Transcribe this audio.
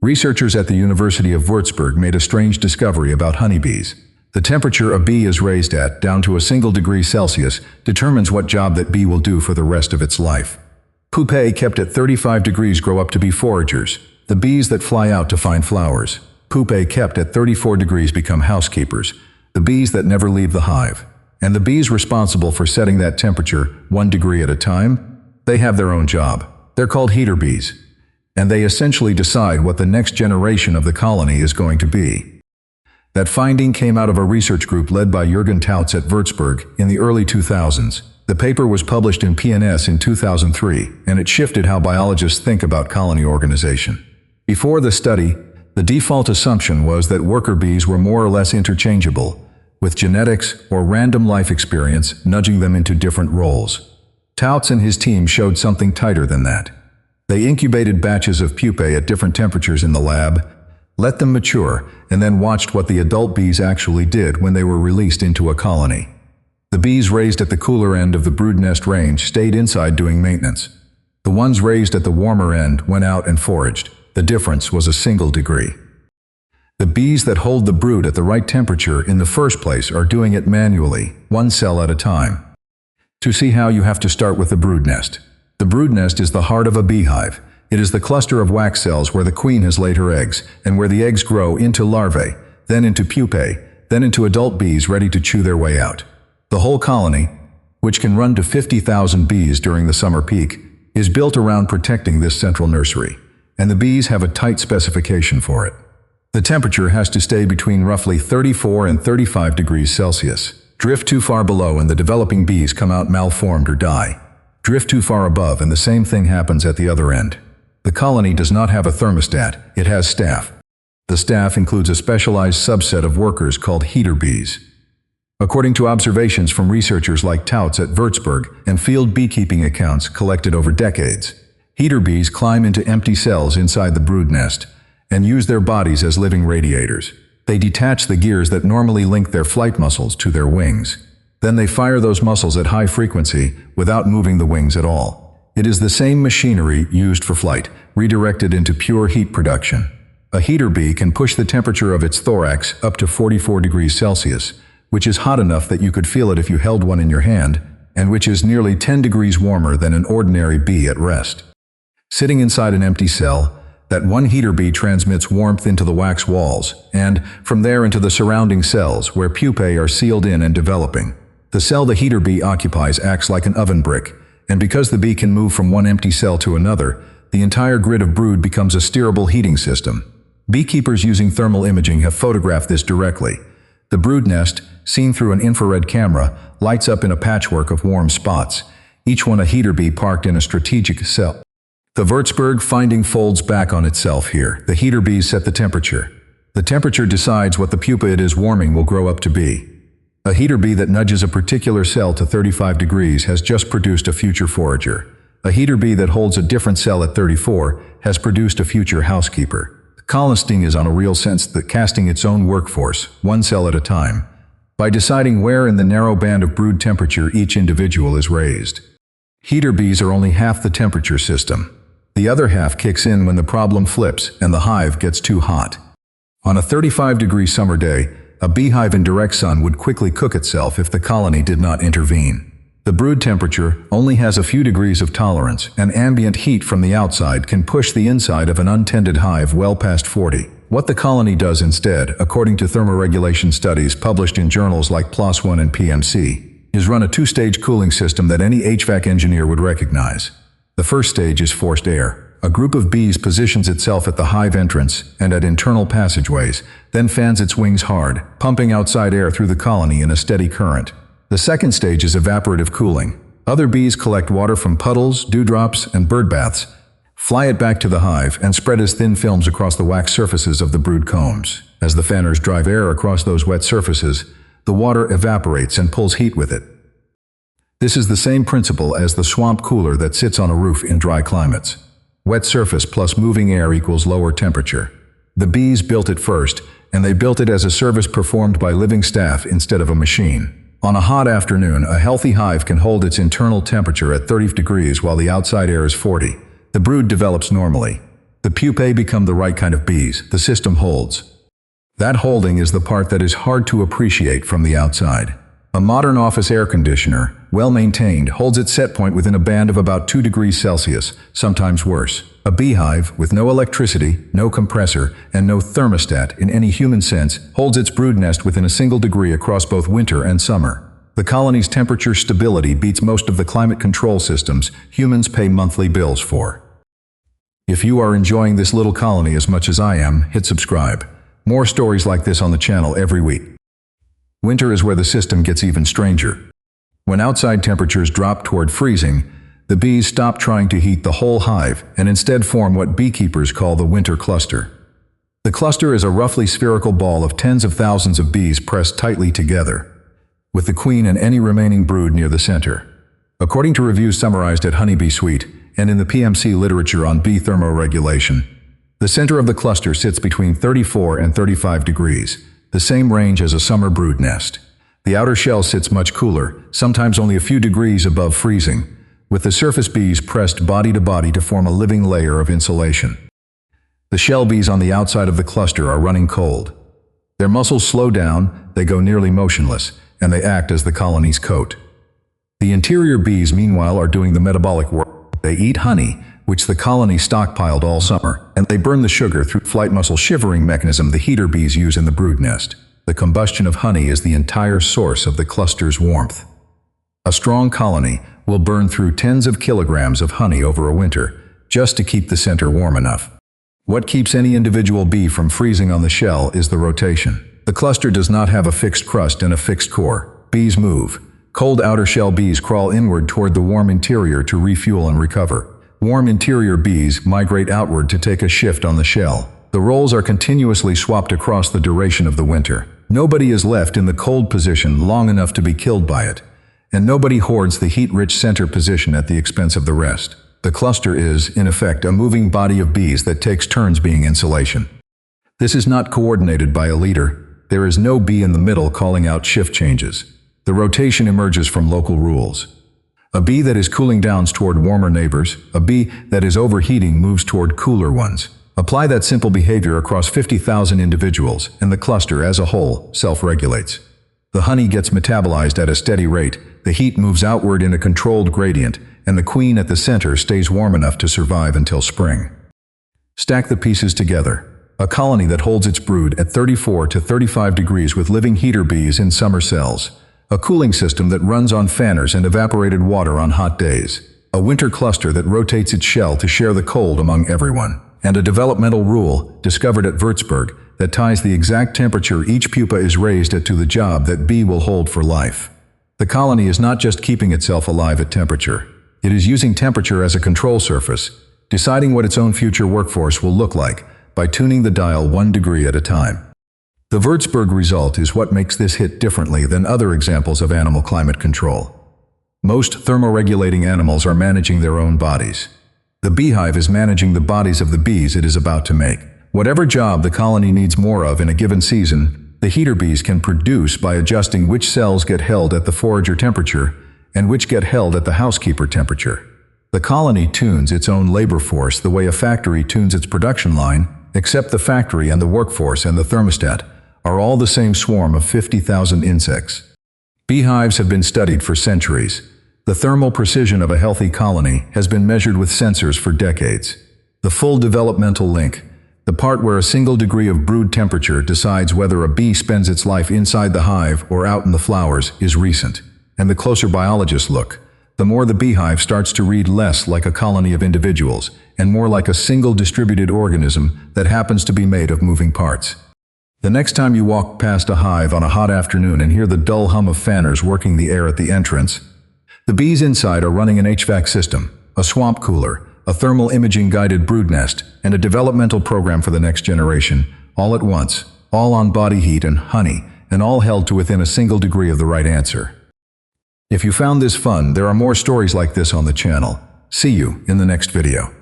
Researchers at the University of Würzburg made a strange discovery about honeybees. The temperature a bee is raised at, down to a single degree Celsius, determines what job that bee will do for the rest of its life. Pupae kept at 35 degrees grow up to be foragers, the bees that fly out to find flowers. Pupae kept at 34 degrees become housekeepers, the bees that never leave the hive. And the bees responsible for setting that temperature 1 degree at a time, they have their own job. They're called heater bees. And they essentially decide what the next generation of the colony is going to be. That finding came out of a research group led by Jürgen Tautz at Würzburg in the early 2000s. The paper was published in PNAS in 2003, and it shifted how biologists think about colony organization. Before the study, the default assumption was that worker bees were more or less interchangeable, with genetics or random life experience nudging them into different roles. Tautz and his team showed something tighter than that. They incubated batches of pupae at different temperatures in the lab, let them mature, and then watched what the adult bees actually did when they were released into a colony. The bees raised at the cooler end of the brood nest range stayed inside doing maintenance. The ones raised at the warmer end went out and foraged. The difference was a single degree. The bees that hold the brood at the right temperature in the first place are doing it manually, one cell at a time. To see how, you have to start with the brood nest. The brood nest is the heart of a beehive. It is the cluster of wax cells where the queen has laid her eggs, and where the eggs grow into larvae, then into pupae, then into adult bees ready to chew their way out. The whole colony, which can run to 50,000 bees during the summer peak, is built around protecting this central nursery, and the bees have a tight specification for it. The temperature has to stay between roughly 34 and 35 degrees Celsius. Drift too far below and the developing bees come out malformed or die. Drift too far above and the same thing happens at the other end. The colony does not have a thermostat, it has staff. The staff includes a specialized subset of workers called heater bees. According to observations from researchers like Tautz at Würzburg and field beekeeping accounts collected over decades, heater bees climb into empty cells inside the brood nest and use their bodies as living radiators. They detach the gears that normally link their flight muscles to their wings. Then they fire those muscles at high frequency without moving the wings at all. It is the same machinery used for flight, redirected into pure heat production. A heater bee can push the temperature of its thorax up to 44 degrees Celsius, which is hot enough that you could feel it if you held one in your hand, and which is nearly 10 degrees warmer than an ordinary bee at rest. Sitting inside an empty cell, that one heater bee transmits warmth into the wax walls, and from there into the surrounding cells where pupae are sealed in and developing. The cell the heater bee occupies acts like an oven brick, and because the bee can move from one empty cell to another, the entire grid of brood becomes a steerable heating system. Beekeepers using thermal imaging have photographed this directly. The brood nest, seen through an infrared camera, lights up in a patchwork of warm spots, each one a heater bee parked in a strategic cell. The Würzburg finding folds back on itself here. The heater bees set the temperature. The temperature decides what the pupa it is warming will grow up to be. A heater bee that nudges a particular cell to 35 degrees has just produced a future forager. A heater bee that holds a different cell at 34 has produced a future housekeeper. Colonisting is on a real sense that casting its own workforce, one cell at a time, by deciding where in the narrow band of brood temperature each individual is raised. Heater bees are only half the temperature system. The other half kicks in when the problem flips and the hive gets too hot. On a 35-degree summer day, a beehive in direct sun would quickly cook itself if the colony did not intervene. The brood temperature only has a few degrees of tolerance, and ambient heat from the outside can push the inside of an untended hive well past 40. What the colony does instead, according to thermoregulation studies published in journals like PLOS ONE and PMC, is run a two-stage cooling system that any HVAC engineer would recognize. The first stage is forced air. A group of bees positions itself at the hive entrance and at internal passageways, then fans its wings hard, pumping outside air through the colony in a steady current. The second stage is evaporative cooling. Other bees collect water from puddles, dewdrops, and bird baths, fly it back to the hive, and spread as thin films across the wax surfaces of the brood combs. As the fanners drive air across those wet surfaces, the water evaporates and pulls heat with it. This is the same principle as the swamp cooler that sits on a roof in dry climates. Wet surface plus moving air equals lower temperature. The bees built it first, and they built it as a service performed by living staff instead of a machine. On a hot afternoon, a healthy hive can hold its internal temperature at 30 degrees while the outside air is 40. The brood develops normally. The The pupae become the right kind of bees, the system holds. That holding is the part that is hard to appreciate from the outside. A modern office air conditioner, well maintained, holds its set point within a band of about 2 degrees Celsius, sometimes worse. A beehive, with no electricity, no compressor, and no thermostat in any human sense, holds its brood nest within a single degree across both winter and summer. The colony's temperature stability beats most of the climate control systems humans pay monthly bills for. If you are enjoying this little colony as much as I am, hit subscribe. More stories like this on the channel every week. Winter is where the system gets even stranger. When outside temperatures drop toward freezing, the bees stop trying to heat the whole hive and instead form what beekeepers call the winter cluster. The cluster is a roughly spherical ball of tens of thousands of bees pressed tightly together, with the queen and any remaining brood near the center. According to reviews summarized at Honeybee Suite and in the PMC literature on bee thermoregulation, the center of the cluster sits between 34 and 35 degrees, the same range as a summer brood nest. The outer shell sits much cooler, sometimes only a few degrees above freezing, with the surface bees pressed body to body to form a living layer of insulation. The shell bees on the outside of the cluster are running cold. Their muscles slow down, they go nearly motionless, and they act as the colony's coat. The interior bees, meanwhile, are doing the metabolic work. They eat honey, which the colony stockpiled all summer, and they burn the sugar through flight muscle shivering mechanism the heater bees use in the brood nest. The combustion of honey is the entire source of the cluster's warmth. A strong colony will burn through tens of kilograms of honey over a winter, just to keep the center warm enough. What keeps any individual bee from freezing on the shell is the rotation. The cluster does not have a fixed crust and a fixed core. Bees move. Cold outer shell bees crawl inward toward the warm interior to refuel and recover. Warm interior bees migrate outward to take a shift on the shell. The roles are continuously swapped across the duration of the winter. Nobody is left in the cold position long enough to be killed by it, and nobody hoards the heat-rich center position at the expense of the rest. The cluster is, in effect, a moving body of bees that takes turns being insulation. This is not coordinated by a leader. There is no bee in the middle calling out shift changes. The rotation emerges from local rules. A bee that is cooling down toward warmer neighbors, a bee that is overheating moves toward cooler ones. Apply that simple behavior across 50,000 individuals, and the cluster as a whole self-regulates. The honey gets metabolized at a steady rate, the heat moves outward in a controlled gradient, and the queen at the center stays warm enough to survive until spring. Stack the pieces together. A colony that holds its brood at 34 to 35 degrees with living heater bees in summer cells. A cooling system that runs on fanners and evaporated water on hot days. A winter cluster that rotates its shell to share the cold among everyone. And a developmental rule, discovered at Würzburg, that ties the exact temperature each pupa is raised at to the job that bee will hold for life. The colony is not just keeping itself alive at temperature. It is using temperature as a control surface, deciding what its own future workforce will look like by tuning the dial 1 degree at a time. The Würzburg result is what makes this hit differently than other examples of animal climate control. Most thermoregulating animals are managing their own bodies. The beehive is managing the bodies of the bees it is about to make. Whatever job the colony needs more of in a given season, the heater bees can produce by adjusting which cells get held at the forager temperature and which get held at the housekeeper temperature. The colony tunes its own labor force the way a factory tunes its production line, except the factory and the workforce and the thermostat are all the same swarm of 50,000 insects. Beehives have been studied for centuries. The thermal precision of a healthy colony has been measured with sensors for decades. The full developmental link, the part where a single degree of brood temperature decides whether a bee spends its life inside the hive or out in the flowers, is recent. And the closer biologists look, the more the beehive starts to read less like a colony of individuals and more like a single distributed organism that happens to be made of moving parts. The next time you walk past a hive on a hot afternoon and hear the dull hum of fanners working the air at the entrance, the bees inside are running an HVAC system, a swamp cooler, a thermal imaging guided brood nest, and a developmental program for the next generation, all at once, all on body heat and honey, and all held to within a single degree of the right answer. If you found this fun, there are more stories like this on the channel. See you in the next video.